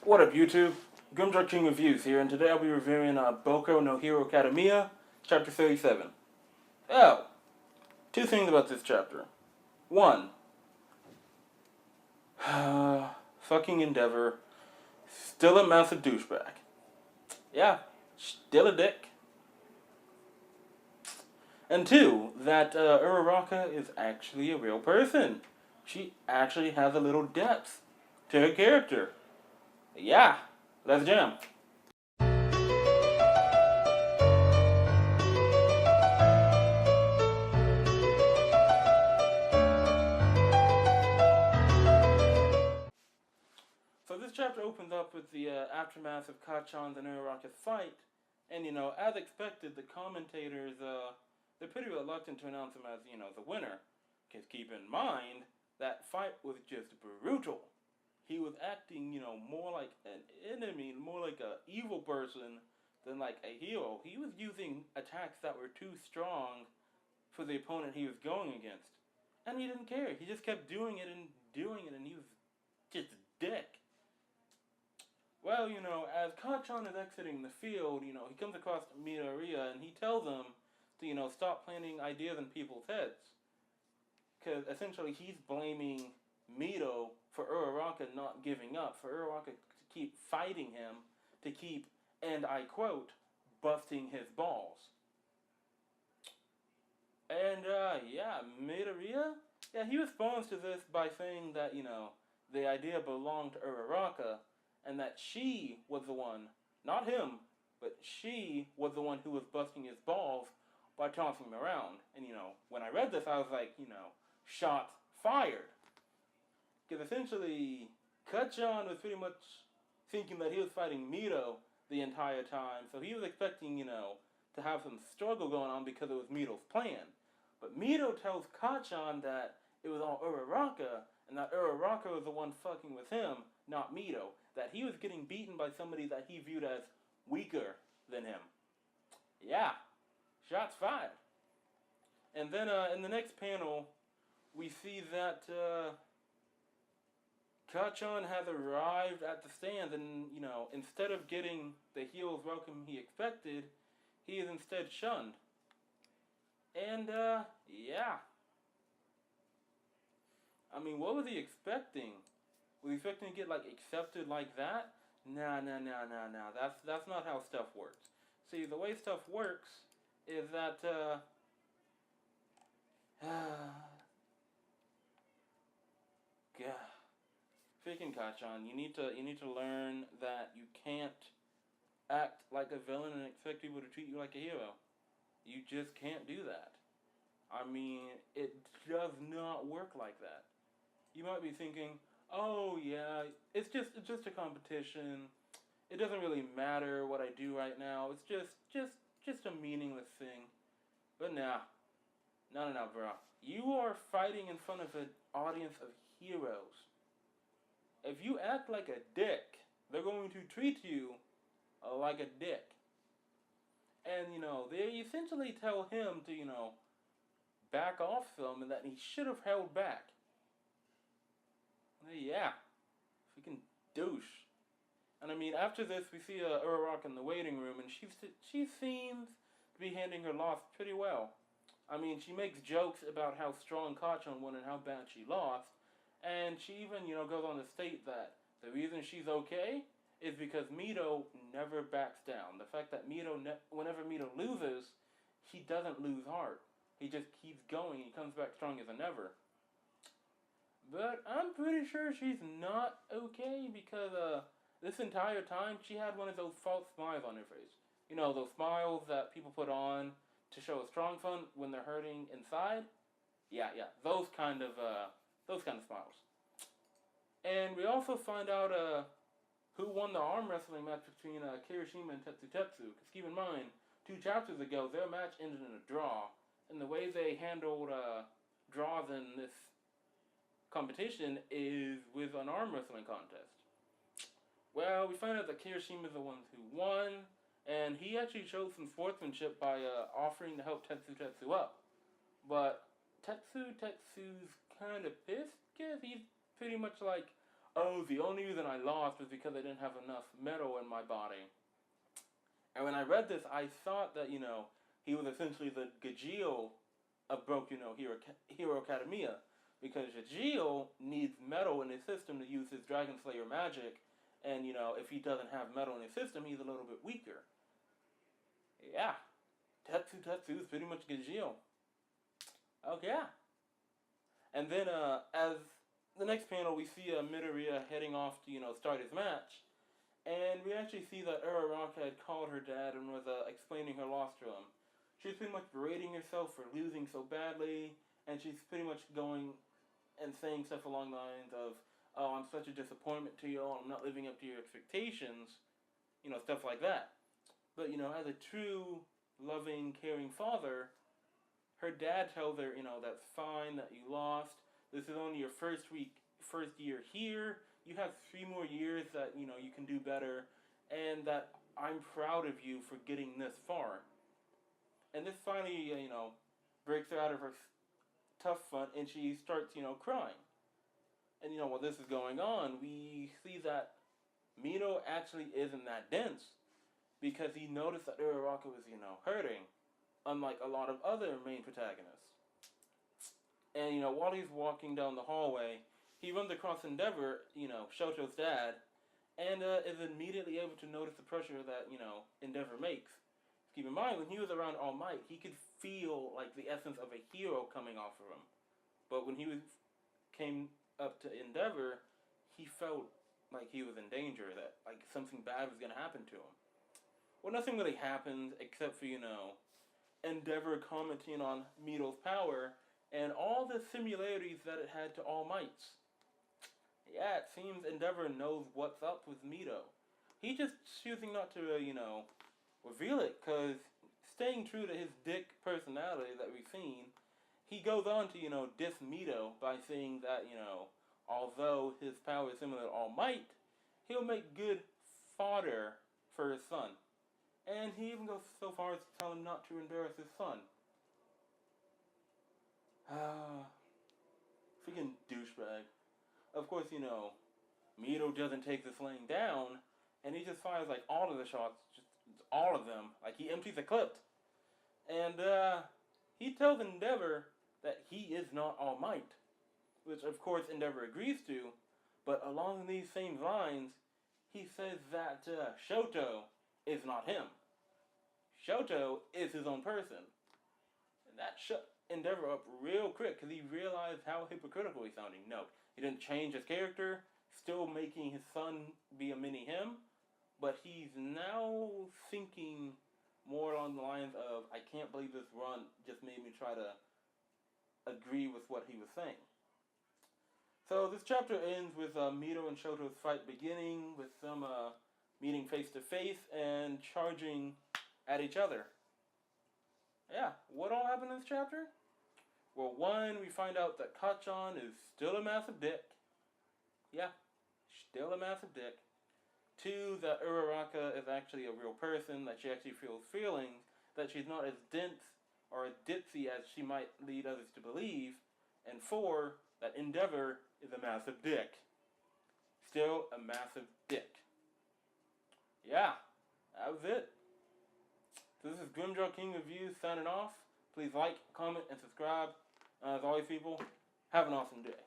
What up, YouTube? Grimdark King Reviews here, and today I'll be reviewing Boku no Hero Academia, Chapter 37. Oh, two things about this chapter. One, fucking Endeavor, still a massive douchebag. Yeah, still a dick. And two, that Uraraka is actually a real person. She actually has a little depth to her character. Yeah, let's jam. So this chapter opens up with the aftermath of Kachan's and Uraraka's fight, and as expected, the commentators they're pretty reluctant to announce him as the winner, because keep in mind that fight was just brutal. He was acting more like an enemy, more like an evil person than like a hero. He was using attacks that were too strong for the opponent he was going against, and he didn't care. He just kept doing it, and he was just a dick. Well, as Kachan is exiting the field, he comes across Midoriya and he tells him to, stop planting ideas in people's heads. Because essentially he's blaming Mito for Uraraka not giving up, for Uraraka to keep fighting him, to keep, and I quote, busting his balls. And, Midoriya? Yeah, he responds to this by saying that, the idea belonged to Uraraka, and that she was the one, not him, but she was the one who was busting his balls by tossing him around. And, when I read this, I was like, shots fired. Because essentially, Kachan was pretty much thinking that he was fighting Mito the entire time, so he was expecting, to have some struggle going on because it was Mito's plan. But Mito tells Kachan that it was all Uraraka, and that Uraraka was the one fucking with him, not Mito. That he was getting beaten by somebody that he viewed as weaker than him. Yeah, shots fired. And then in the next panel, we see that Kachan has arrived at the stand, and instead of getting the hero's welcome he expected, he is instead shunned. And yeah. I mean, what was he expecting? Was he expecting to get accepted like that? Nah. That's not how stuff works. See, the way stuff works is that God. Freaking Kachan, you need to learn that you can't act like a villain and expect people to treat you like a hero. You just can't do that. I mean, it does not work like that. You might be thinking, oh yeah, it's just a competition. It doesn't really matter what I do right now. It's just a meaningless thing. But nah, no, bro. You are fighting in front of an audience of heroes. If you act like a dick, they're going to treat you like a dick. And they essentially tell him to back off some, and that he should have held back. Yeah, freaking douche. And I mean, after this, we see Uraraka in the waiting room, and she seems to be handling her loss pretty well. I mean, she makes jokes about how strong Kachan won and how bad she lost, and she even, goes on to state that the reason she's okay is because Mito never backs down. The fact that whenever Mito loses, he doesn't lose heart. He just keeps going. He comes back strong as ever. But I'm pretty sure she's not okay because this entire time she had one of those false smiles on her face. Those smiles that people put on to show a strong front when they're hurting inside. Yeah, those kind of smiles. And we also find out who won the arm wrestling match between Kirishima and Tetsu. Because keep in mind, 2 chapters ago their match ended in a draw, and the way they handled draws in this competition is with an arm wrestling contest. Well, we find out that Kirishima is the one who won, and he actually showed some sportsmanship by offering to help Tetsu up. But Tetsu's kind of pissed because he's pretty much like, oh, the only reason I lost was because I didn't have enough metal in my body. And when I read this, I thought that, he was essentially the Gajeel of Boku no Hero Academia. Because Gajeel needs metal in his system to use his Dragon Slayer magic. And, if he doesn't have metal in his system, he's a little bit weaker. Yeah. Tetsu is pretty much Gajeel. Oh, yeah. And then, as the next panel, we see Midoriya heading off to, start his match. And we actually see that Uraraka had called her dad and was explaining her loss to him. She was pretty much berating herself for losing so badly, and she's pretty much going and saying stuff along the lines of, oh, I'm such a disappointment to you, I'm not living up to your expectations, stuff like that. But, as a true, loving, caring father, her dad tells her, that's fine, that you lost, this is only your first year here, you have 3 more years that, you can do better, and that I'm proud of you for getting this far. And this finally, breaks her out of her tough funk, and she starts, crying. And, while this is going on, we see that Mito actually isn't that dense, because he noticed that Uraraka was, hurting, unlike a lot of other main protagonists. And, while he's walking down the hallway, he runs across Endeavor, Shoto's dad, and is immediately able to notice the pressure that, Endeavor makes. Keep in mind, when he was around All Might, he could feel, like, the essence of a hero coming off of him. But when he came up to Endeavor, he felt like he was in danger, that, like, something bad was going to happen to him. Well, nothing really happens, except for, Endeavor commenting on Mito's power, and all the similarities that it had to All Might's. Yeah, it seems Endeavor knows what's up with Mito. He's just choosing not to, reveal it, because staying true to his dick personality that we've seen, he goes on to, diss Mito by saying that, although his power is similar to All Might, he'll make good fodder for his son. And he even goes so far as to tell him not to embarrass his son. Freaking douchebag. Of course, Mito doesn't take this laying down, and he just fires, like, all of the shots, just all of them. Like, he empties the clip. And, he tells Endeavor that he is not All Might, which, of course, Endeavor agrees to, but along these same lines, he says that, Shoto is not him. Shoto is his own person. And that shut Endeavor up real quick, because he realized how hypocritical he's sounding. No, he didn't change his character, still making his son be a mini him, but he's now thinking more along the lines of, I can't believe this run just made me try to agree with what he was saying. So this chapter ends with Mito and Shoto's fight beginning, with them meeting face to face and charging at each other. Yeah, what all happened in this chapter? Well, 1, we find out that Kachan is still a massive dick. Yeah, still a massive dick. 2, that Uraraka is actually a real person, that she actually feels feelings, that she's not as dense or as ditzy as she might lead others to believe. And 4, that Endeavor is a massive dick. Still a massive dick. Yeah, that was it. So this is Grimjaw King Reviews signing off. Please like, comment, and subscribe. As always, people, have an awesome day.